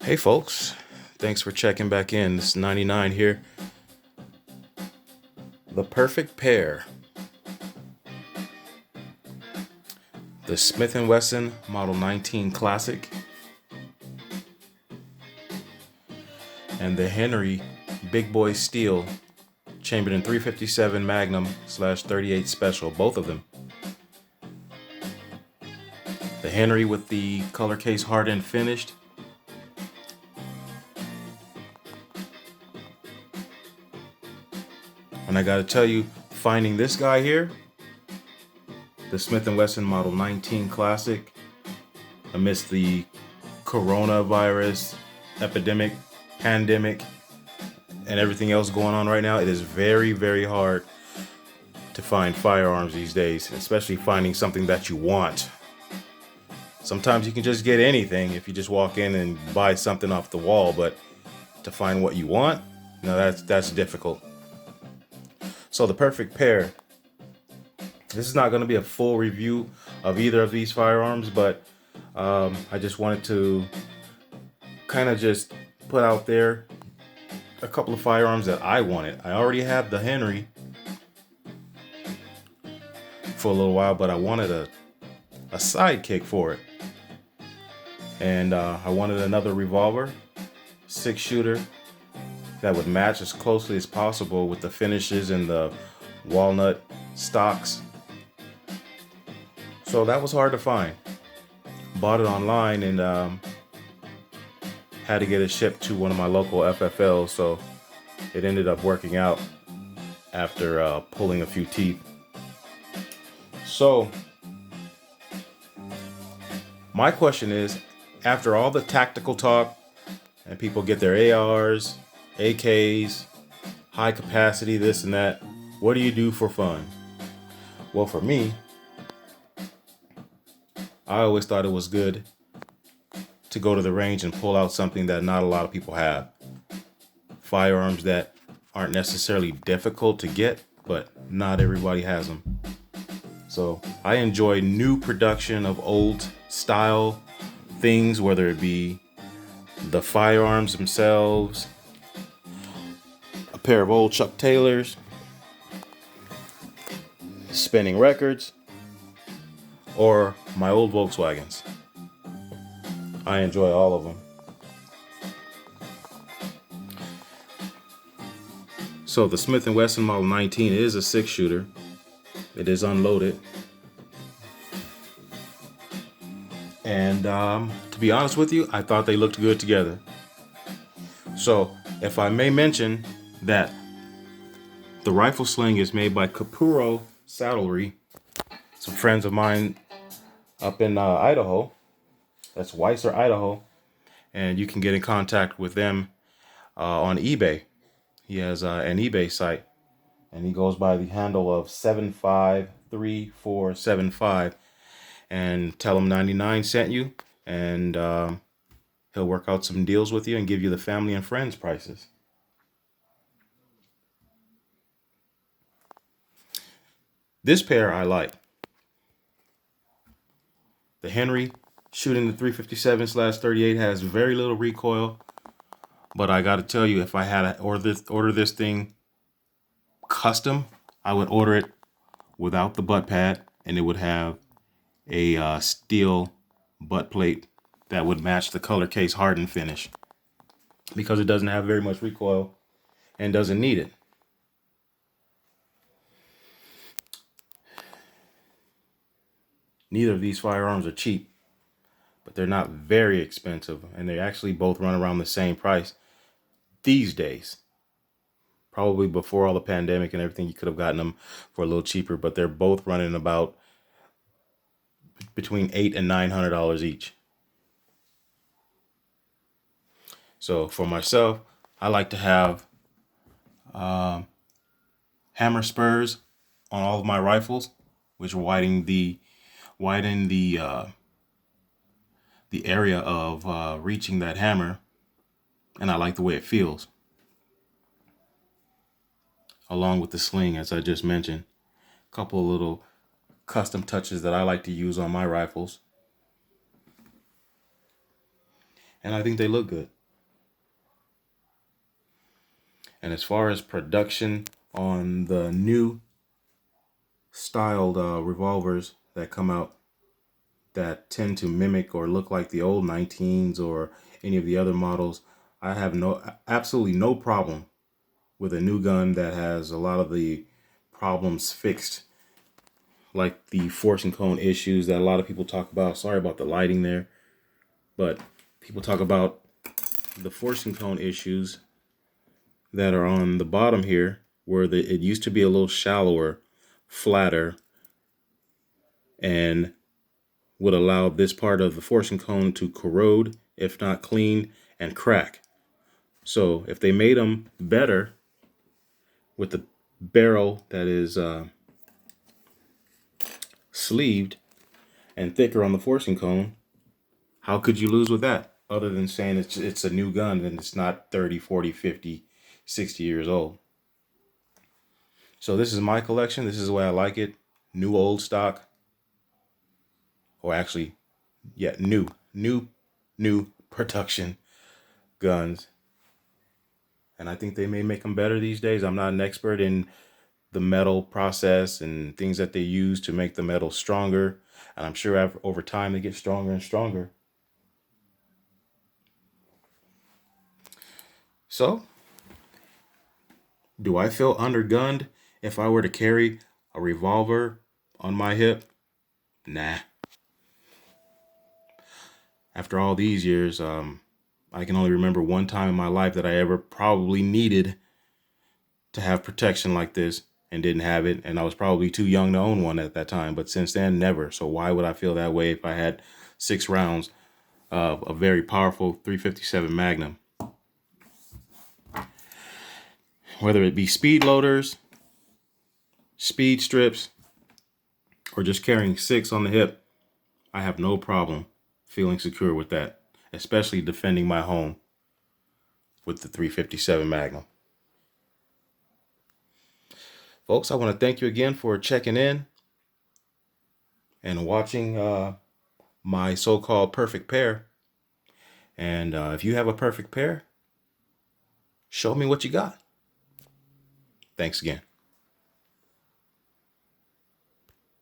Hey folks, thanks for checking back in. This is 99 here. The perfect pair. The Smith and Wesson Model 19 Classic and the Henry Big Boy Steel chambered in 357 Magnum /38 Special, both of them. The Henry with the color case hardened finished. And I gotta tell you, finding this guy here, the Smith and Wesson Model 19 Classic, amidst the coronavirus epidemic, pandemic, and everything else going on right now, it is very, very hard to find firearms these days, especially finding something that you want. Sometimes you can just get anything if you just walk in and buy something off the wall, but to find what you want, no, that's difficult. So the perfect pair. This is not going to be a full review of either of these firearms, but I just wanted to kind of just put out there a couple of firearms that I wanted. I already have the Henry for a little while, but I wanted a sidekick for it. And I wanted another revolver, 6-shooter, that would match as closely as possible with the finishes and the walnut stocks. So that was hard to find. Bought it online and had to get it shipped to one of my local FFLs, so it ended up working out after pulling a few teeth. So my question is, after all the tactical talk and people get their ARs, AKs, high capacity, this and that, what do you do for fun? Well, for me, I always thought it was good to go to the range and pull out something that not a lot of people have. Firearms that aren't necessarily difficult to get, but not everybody has them. So I enjoy new production of old style things, whether it be the firearms themselves, a pair of old Chuck Taylors, spinning records, or my old Volkswagens. I enjoy all of them. So the Smith and Wesson Model 19 is a 6-shooter. It is unloaded. And to be honest with you, I thought they looked good together. So if I may mention that the rifle sling is made by Capuro Saddlery, some friends of mine up in Idaho. That's Weiser, Idaho. And you can get in contact with them on eBay. He has an eBay site, and he goes by the handle of 753475. And tell him 99 sent you, and he'll work out some deals with you and give you the family and friends prices. This pair I like. The Henry shooting the 357/38 has very little recoil, but I got to tell you, if I had to order this thing custom, I would order it without the butt pad, and it would have a steel butt plate that would match the color case hardened finish, because it doesn't have very much recoil and doesn't need it. Neither of these firearms are cheap, but they're not very expensive, and they actually both run around the same price these days. Probably before all the pandemic and everything, you could have gotten them for a little cheaper, but they're both running about between $800 and $900 each. So for myself, I like to have hammer spurs on all of my rifles, which widen the area of reaching that hammer, and I like the way it feels. Along with the sling, as I just mentioned, a couple of little custom touches that I like to use on my rifles. and I think they look good. And as far as production on the new styled revolvers that come out that tend to mimic or look like the old 19s or any of the other models, I have absolutely no problem with a new gun that has a lot of the problems fixed, like the forcing cone issues that a lot of people talk about. Sorry about the lighting there, but people talk about the forcing cone issues that are on the bottom here, where it used to be a little shallower, flatter, and would allow this part of the forcing cone to corrode, if not clean, and crack. So if they made them better with the barrel that is sleeved and thicker on the forcing cone, how could you lose with that? Other than saying it's a new gun and it's not 30, 40, 50, 60 years old. So this is my collection. This is the way I like it. New old stock. Or actually, yeah, new production guns. And I think they may make them better these days. I'm not an expert in the metal process and things that they use to make the metal stronger. And I'm sure over time they get stronger and stronger. So, do I feel undergunned if I were to carry a revolver on my hip? Nah. After all these years, I can only remember one time in my life that I ever probably needed to have protection like this and didn't have it. And I was probably too young to own one at that time. But since then, never. So why would I feel that way if I had 6 rounds of a very powerful 357 Magnum? Whether it be speed loaders, speed strips, or just carrying 6 on the hip, I have no problem feeling secure with that, especially defending my home with the 357 Magnum. Folks, I want to thank you again for checking in and watching my so-called perfect pair. And if you have a perfect pair, show me what you got. Thanks again.